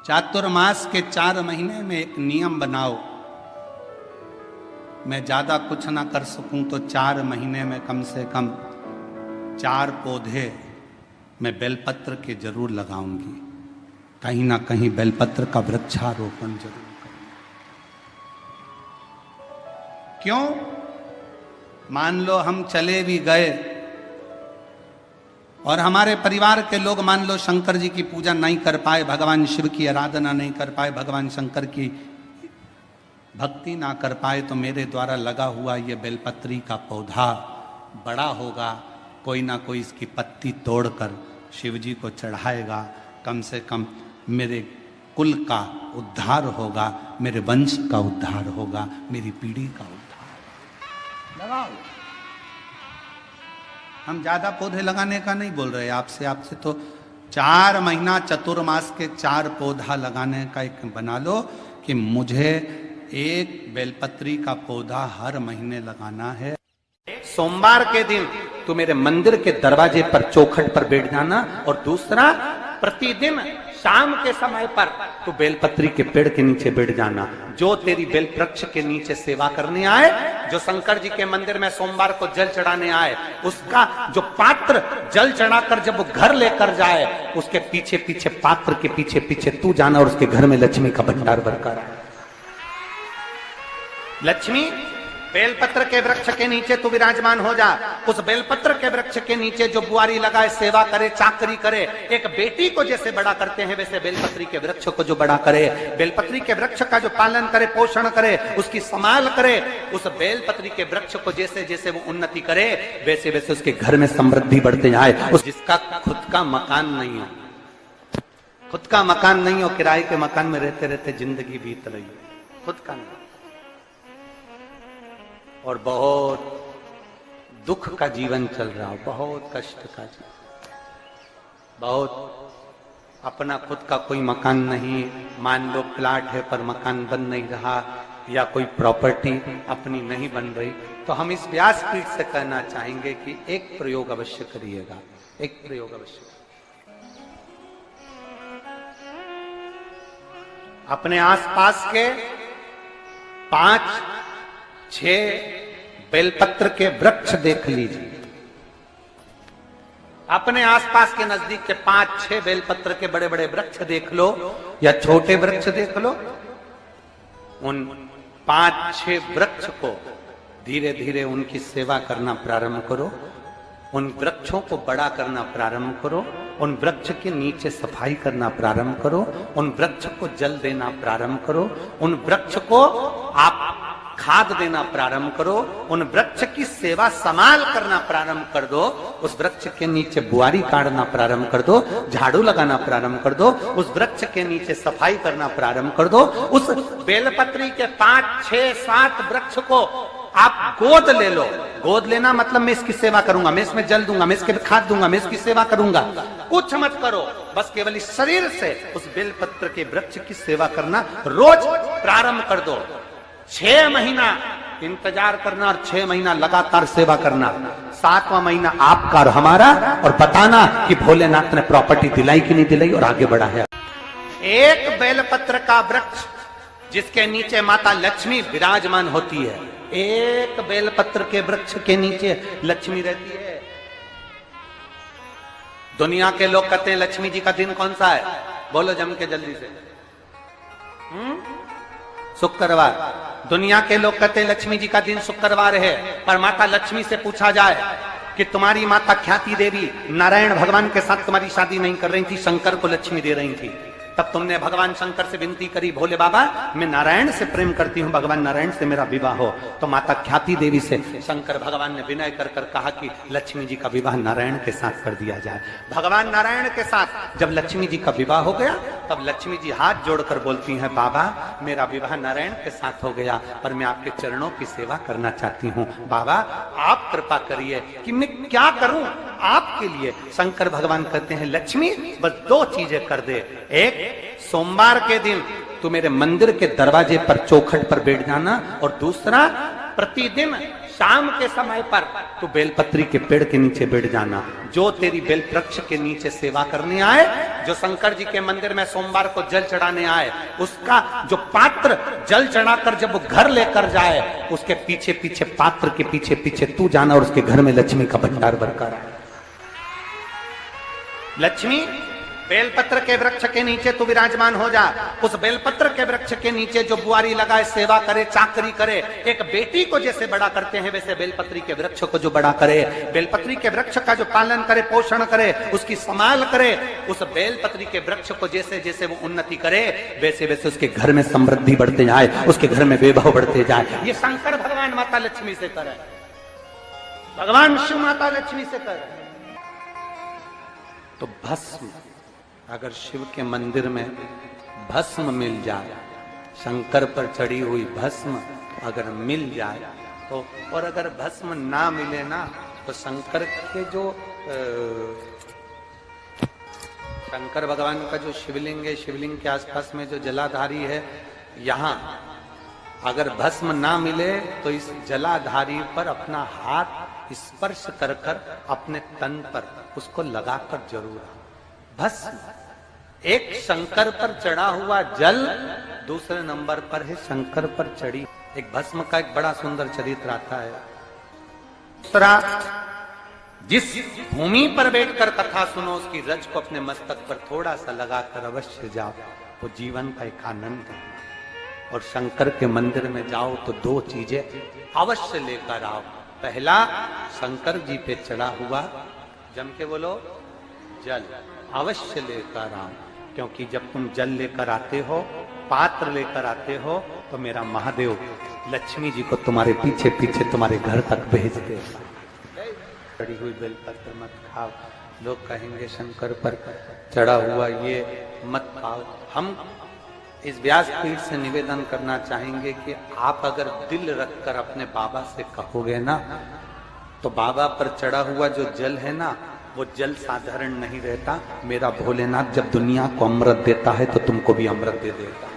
चातुर्मास के 4 महीने में एक नियम बनाओ। मैं ज्यादा कुछ ना कर सकूं तो 4 महीने में कम से कम 4 पौधे मैं बेलपत्र के जरूर लगाऊंगी। कहीं ना कहीं बेलपत्र का वृक्षारोपण जरूर करूंगी। क्यों? मान लो हम चले भी गए और हमारे परिवार के लोग मान लो शंकर जी की पूजा नहीं कर पाए, भगवान शिव की आराधना नहीं कर पाए, भगवान शंकर की भक्ति ना कर पाए, तो मेरे द्वारा लगा हुआ ये बेलपत्री का पौधा बड़ा होगा। कोई ना कोई इसकी पत्ती तोड़कर शिव जी को चढ़ाएगा। कम से कम मेरे कुल का उद्धार होगा, मेरे वंश का उद्धार होगा, मेरी पीढ़ी का उद्धार। लगाओ। हम ज्यादा पौधे लगाने का नहीं बोल रहे आपसे तो 4 महीना चतुर्मास के 4 पौधा लगाने का एक बना लो कि मुझे एक बेलपत्री का पौधा हर महीने लगाना है। सोमवार के दिन तू मेरे मंदिर के दरवाजे पर चौखट पर बैठ जाना, और दूसरा प्रतिदिन शाम के समय पर तू बेलपत्री के पेड़ के नीचे बैठ जाना। जो तेरी बेल वृक्ष के नीचे सेवा करने आए, जो शंकर जी के मंदिर में सोमवार को जल चढ़ाने आए, उसका जो पात्र जल चढ़ाकर जब वो घर लेकर जाए, उसके पीछे पीछे पात्र के पीछे पीछे तू जाना और उसके घर में लक्ष्मी का भंडार भरकर आए। लक्ष्मी बेलपत्र के वृक्ष के नीचे तू विराजमान हो जा। उस बेलपत्र के वृक्ष के नीचे जो बुआरी लगाए, सेवा करे, चाकरी करे, एक बेटी को जैसे बड़ा करते हैं वैसे बेलपत्री के वृक्ष को जो बड़ा करे, बेलपत्री के वृक्ष का जो पालन करे, पोषण करे, उसकी संभाल करे, उस बेलपत्री के वृक्ष को जैसे जैसे वो उन्नति करे वैसे वैसे उसके घर में समृद्धि बढ़ते जाए। उस जिसका खुद का मकान नहीं हो, खुद का मकान नहीं हो, किराए के मकान में रहते रहते जिंदगी बीत रही हो, खुद का नहीं, और बहुत दुख का जीवन चल रहा हो, बहुत कष्ट का जीवन, बहुत अपना खुद का कोई मकान नहीं, मान लो प्लाट है पर मकान बन नहीं रहा, या कोई प्रॉपर्टी अपनी नहीं बन रही, तो हम इस व्यासपीठ से कहना चाहेंगे कि एक प्रयोग अवश्य करिएगा, एक प्रयोग अवश्य। अपने आसपास के 5-6 बेलपत्र के वृक्ष देख लीजिए। अपने आसपास के नजदीक के 5-6 बेलपत्र के बड़े बड़े वृक्ष देख लो या छोटे वृक्ष देख लो। उन 5-6 वृक्ष को धीरे धीरे उनकी सेवा करना प्रारंभ करो, उन वृक्षों को बड़ा करना प्रारंभ करो, उन वृक्ष के नीचे सफाई करना प्रारंभ करो, उन वृक्ष को जल देना प्रारंभ करो, उन वृक्ष को आप खाद देना प्रारंभ करो, उन वृक्ष की सेवा संभाल करना प्रारंभ कर दो, उस वृक्ष के नीचे बुआरी काटना प्रारंभ कर दो, झाड़ू लगाना प्रारंभ कर दो, उस वृक्ष के नीचे सफाई करना प्रारंभ कर दो। उस बेलपत्री के 5-6-7 वृक्ष को आप गोद ले लो। गोद लेना मतलब मैं इसकी सेवा करूंगा, मैं इसमें जल दूंगा, मैं इसके खाद दूंगा, मैं इसकी सेवा करूंगा, कुछ मत करो, बस केवल इस शरीर से उस बेलपत्र के वृक्ष की सेवा करना रोज प्रारंभ कर दो। 6 महीना इंतजार करना और 6 महीना लगातार सेवा करना, 7वां महीना आपका और हमारा, और बताना कि भोलेनाथ ने प्रॉपर्टी दिलाई कि नहीं दिलाई और आगे बढ़ा है। एक बेलपत्र का वृक्ष जिसके नीचे माता लक्ष्मी विराजमान होती है, एक बेलपत्र के वृक्ष के नीचे लक्ष्मी रहती है। दुनिया के लोग कहते हैं लक्ष्मी जी का दिन कौन सा है? बोलो जम के जल्दी से। शुक्रवार। दुनिया के लोग कहते हैं लक्ष्मी जी का दिन शुक्रवार है, पर माता लक्ष्मी से पूछा जाए कि तुम्हारी माता ख्याति देवी नारायण भगवान के साथ तुम्हारी शादी नहीं कर रही थी, शंकर को लक्ष्मी दे रही थी, तब तुमने भगवान शंकर से विनती करी, भोले बाबा मैं नारायण से प्रेम करती हूँ, भगवान नारायण से मेरा विवाह हो। तो माता ख्याति देवी से शंकर भगवान ने विनय कर कर कहा कि लक्ष्मी जी का विवाह नारायण के साथ कर दिया जाए। भगवान नारायण के साथ जब लक्ष्मी जी का विवाह हो गया, तब लक्ष्मी जी हाथ जोड़कर बोलती हैं, बाबा मेरा विवाह नारायण के साथ हो गया, पर मैं आपके चरणों की सेवा करना चाहती हूँ, बाबा आप कृपा करिए कि मैं क्या करूं आपके लिए। शंकर भगवान कहते हैं, लक्ष्मी बस 2 चीजें कर दे, एक सोमवार के दिन तू मेरे मंदिर के दरवाजे पर चौखट पर बैठ जाना, और दूसरा प्रतिदिन शाम के समय पर तू बेलपत्री के पेड़ के नीचे बैठ जाना। जो तेरी बेल वृक्ष के नीचे सेवा करने आए, जो शंकर जी के मंदिर में सोमवार को जल चढ़ाने आए, उसका जो पात्र जल चढ़ाकर जब वो घर लेकर जाए, उसके पीछे पीछे, पात्र के पीछे पीछे तू जाना और उसके घर में लक्ष्मी का भंडार भरकर आए। लक्ष्मी बेलपत्र के वृक्ष के नीचे तू विराजमान हो जा। उस बेलपत्र के वृक्ष के नीचे जो बुआरी लगाए, सेवा करे, चाकरी करे, एक बेटी को जैसे बड़ा करते हैं वैसे बेलपत्री के वृक्ष को जो बड़ा करे, बेलपत्री के वृक्ष का जो पालन करे, पोषण करे, उसकी संभाल करे, उस बेलपत्री के वृक्ष को जैसे जैसे वो उन्नति करे, वैसे वैसे उसके घर में समृद्धि बढ़ते जाए, उसके घर में वैभव बढ़ते जाए। ये शंकर भगवान माता लक्ष्मी से करे, भगवान शिव माता लक्ष्मी से करे। तो भस्म, अगर शिव के मंदिर में भस्म मिल जाए, शंकर पर चढ़ी हुई भस्म अगर मिल जाए तो, और अगर भस्म ना मिले ना, तो शंकर के जो शंकर भगवान का जो शिवलिंग है, शिवलिंग के आसपास में जो जलाधारी है, यहाँ अगर भस्म ना मिले तो इस जलाधारी पर अपना हाथ स्पर्श कर कर अपने तन पर उसको लगाकर जरूर। भस्म एक शंकर पर चढ़ा हुआ जल, दूसरे नंबर पर है शंकर पर चढ़ी एक भस्म का एक बड़ा सुंदर चरित्र आता है। दूसरा, जिस भूमि पर बैठकर कथा सुनो, उसकी रज को अपने मस्तक पर थोड़ा सा लगाकर अवश्य जाओ, वो जीवन का एक आनंद है। और शंकर के मंदिर में जाओ तो दो चीजें अवश्य लेकर आओ। पहला, शंकर जी पे चढ़ा हुआ, जम के बोलो, जल अवश्य लेकर आओ, क्योंकि जब तुम जल लेकर आते हो, पात्र लेकर आते हो, तो मेरा महादेव लक्ष्मी जी को तुम्हारे पीछे पीछे तुम्हारे घर तक भेज दे। चढ़ी हुई बेलपत्र मत खाओ, लोग कहेंगे शंकर पर चढ़ा हुआ ये मत खाओ। हम इस व्यासपीठ से निवेदन करना चाहेंगे कि आप अगर दिल रखकर अपने बाबा से कहोगे ना, तो बाबा पर चढ़ा हुआ जो जल है ना, वो जल साधारण नहीं रहता। मेरा भोलेनाथ जब दुनिया को अमृत देता है तो तुमको भी अमृत दे देता है।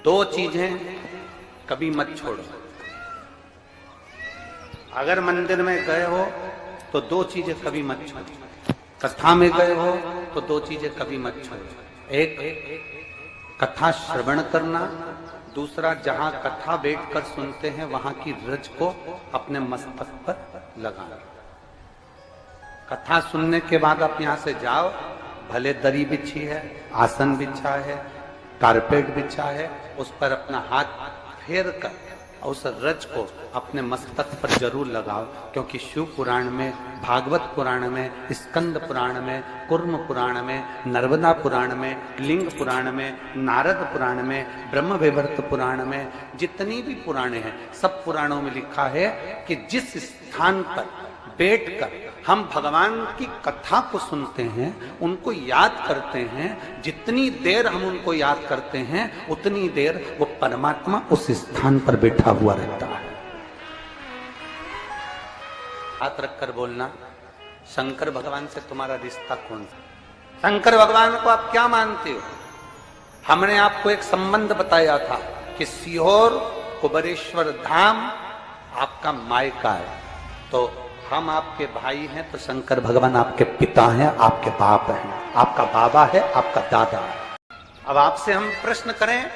दो चीजें कभी मत छोड़ो। अगर मंदिर में गए हो तो दो चीजें कभी मत छोड़ो। कथा में गए हो तो दो चीजें कभी मत छोड़ो। एक, कथा श्रवण करना, दूसरा, जहां कथा बैठकर सुनते हैं वहां की रज को अपने मस्तक पर लगाना। कथा सुनने के बाद आप यहां से जाओ, भले दरी बिछी है, आसन बिछा है, कारपेट बिछा है, उस पर अपना हाथ फेर कर उस रज को अपने मस्तक पर जरूर लगाओ। क्योंकि शिव पुराण में, भागवत पुराण में, स्कंद पुराण में, कुर्म पुराण में, नर्मदा पुराण में, लिंग पुराण में, नारद पुराण में, ब्रह्म वैवर्त पुराण में, जितनी भी पुराणे हैं, सब पुराणों में लिखा है कि जिस स्थान पर बैठकर हम भगवान की कथा को सुनते हैं, उनको याद करते हैं, जितनी देर हम उनको याद करते हैं, उतनी देर वो परमात्मा उस स्थान पर बैठा हुआ रहता है। हाथ रखकर बोलना, शंकर भगवान से तुम्हारा रिश्ता कौन सा? शंकर भगवान को आप क्या मानते हो? हमने आपको एक संबंध बताया था कि सीहोर कुबेरेश्वर धाम आपका मायका है, तो हम आपके भाई हैं, तो शंकर भगवान आपके पिता हैं, आपके बाप हैं, आपका बाबा है, आपका दादा है। अब आपसे हम प्रश्न करें,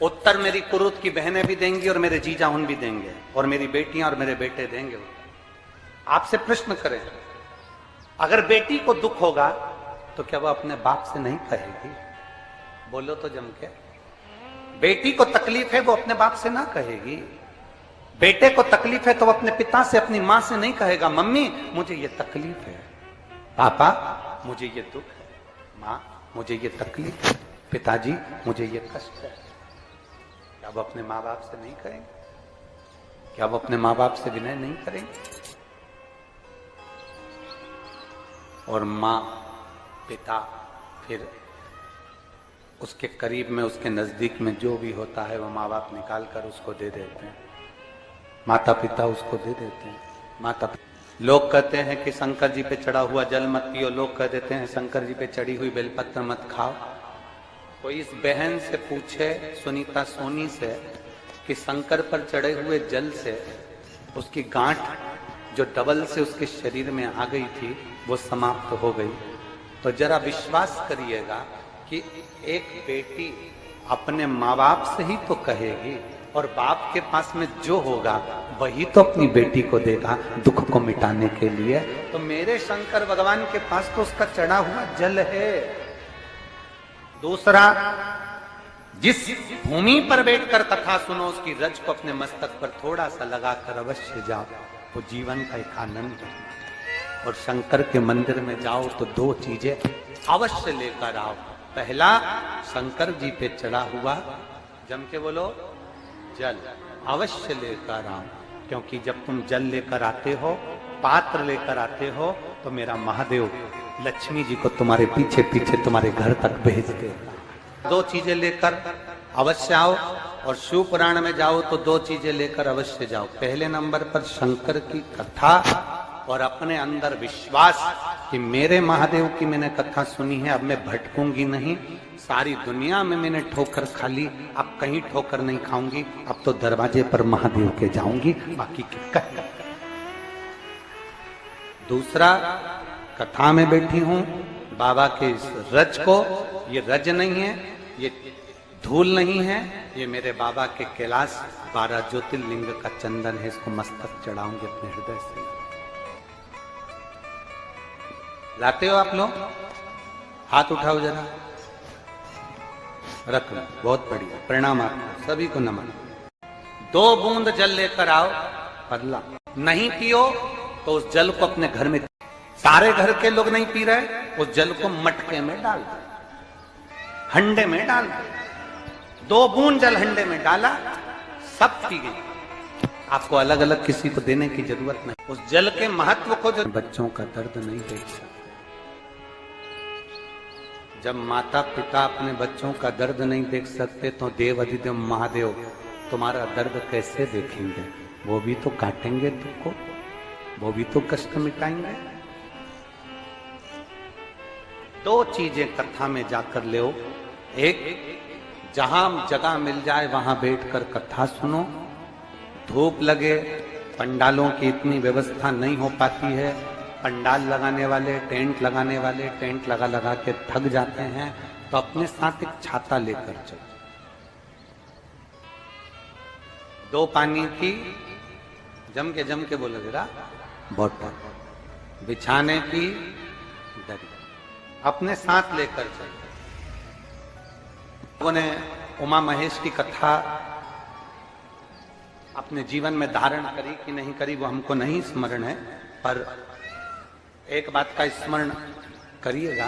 उत्तर मेरी कुरुत की बहनें भी देंगी और मेरे जीजा उन भी देंगे, और मेरी बेटियां और मेरे बेटे देंगे। आपसे प्रश्न करें, अगर बेटी को दुख होगा तो क्या वो अपने बाप से नहीं कहेगी? बोलो तो जम के। बेटी को तकलीफ है, वो अपने बाप से ना कहेगी। बेटे को तकलीफ है तो वो अपने पिता से, अपनी मां से नहीं कहेगा, मम्मी मुझे ये तकलीफ है, पापा मुझे ये दुख है, माँ मुझे ये तकलीफ है, पिताजी मुझे ये कष्ट है। क्या वो अपने माँ बाप से नहीं कहेंगे? क्या वो अपने माँ बाप से विनय नहीं करेंगे? और माँ, पिता, फिर उसके करीब में, उसके नजदीक में जो भी होता है वो माँ बाप निकाल कर उसको दे देते हैं, माता पिता उसको दे देते हैं। माता लोग कहते हैं कि शंकर जी पे चढ़ा हुआ जल मत पियो, लोग कह देते हैं शंकर जी पे चढ़ी हुई बेलपत्र मत खाओ। कोई इस बहन से पूछे, सुनीता सोनी से, कि शंकर पर चढ़े हुए जल से उसकी गांठ जो डबल से उसके शरीर में आ गई थी वो समाप्त हो गई। तो जरा विश्वास करिएगा कि एक बेटी अपने माँ बाप से ही तो कहेगी, और बाप के पास में जो होगा वही तो अपनी बेटी को देगा दुख को मिटाने के लिए। तो मेरे शंकर भगवान के पास तो उसका चढ़ा हुआ जल है। दूसरा, जिस भूमि पर बैठकर कथा सुनो उसकी रज को अपने मस्तक पर थोड़ा सा लगाकर अवश्य जाओ, वो जीवन का एक आनंद है। और शंकर के मंदिर में जाओ तो दो चीजें अवश्य लेकर आओ। पहला, शंकर जी पे चढ़ा हुआ, जम के बोलो, जल अवश्य लेकर आओ, क्योंकि जब तुम जल लेकर आते हो, पात्र लेकर आते हो, तो मेरा महादेव लक्ष्मी जी को तुम्हारे पीछे पीछे तुम्हारे घर तक भेज देगा। दो चीजें लेकर अवश्य आओ। और शिव पुराण में जाओ तो दो चीजें लेकर अवश्य जाओ। पहले नंबर पर शंकर की कथा और अपने अंदर विश्वास कि मेरे महादेव की मैंने कथा सुनी है, अब मैं भटकूंगी नहीं। सारी दुनिया में मैंने ठोकर खा ली, अब कहीं ठोकर नहीं खाऊंगी, अब तो दरवाजे पर महादेव के जाऊंगी, बाकी क्या। दूसरा, कथा में बैठी हूं बाबा के इस रज को, ये रज नहीं है, ये धूल नहीं है, ये मेरे बाबा के कैलाश 12 ज्योतिर्लिंग का चंदन है, इसको मस्तक चढ़ाऊंगे अपने हृदय से। लाते हो आप लोग? हाथ उठाओ जरा, रख लो, बहुत बढ़िया, प्रणाम आपको सभी को नमन। 2 बूंद जल लेकर आओ, पगला नहीं पियो तो उस जल को अपने घर में, सारे घर के लोग नहीं पी रहे, उस जल को मटके में डाल दो, हंडे में डाल दो। 2 बूंद जल हंडे में डाला, सब पी गई। आपको अलग अलग किसी को देने की जरूरत नहीं। उस जल के महत्व को जो बच्चों का दर्द नहीं देख सकते। जब माता पिता अपने बच्चों का दर्द नहीं देख सकते तो देव अधिदेव महादेव तुम्हारा दर्द कैसे देखेंगे? वो भी तो काटेंगे तुमको, वो भी तो कष्ट मिटाएंगे। 2 चीजें कथा में जाकर ले। एक, जहां जगह मिल जाए वहां बैठकर कथा सुनो। धूप लगे, पंडालों की इतनी व्यवस्था नहीं हो पाती है, पंडाल लगाने वाले, टेंट लगाने वाले टेंट लगा लगा के थक जाते हैं, तो अपने साथ एक छाता लेकर चलो। 2 पानी की, जम के बोलो जरा, बोतल, बिछाने की दरी अपने साथ लेकर चलो। लोगों ने उमा महेश की कथा अपने जीवन में धारण करी कि नहीं करी वो हमको नहीं स्मरण है, पर एक बात का स्मरण करिएगा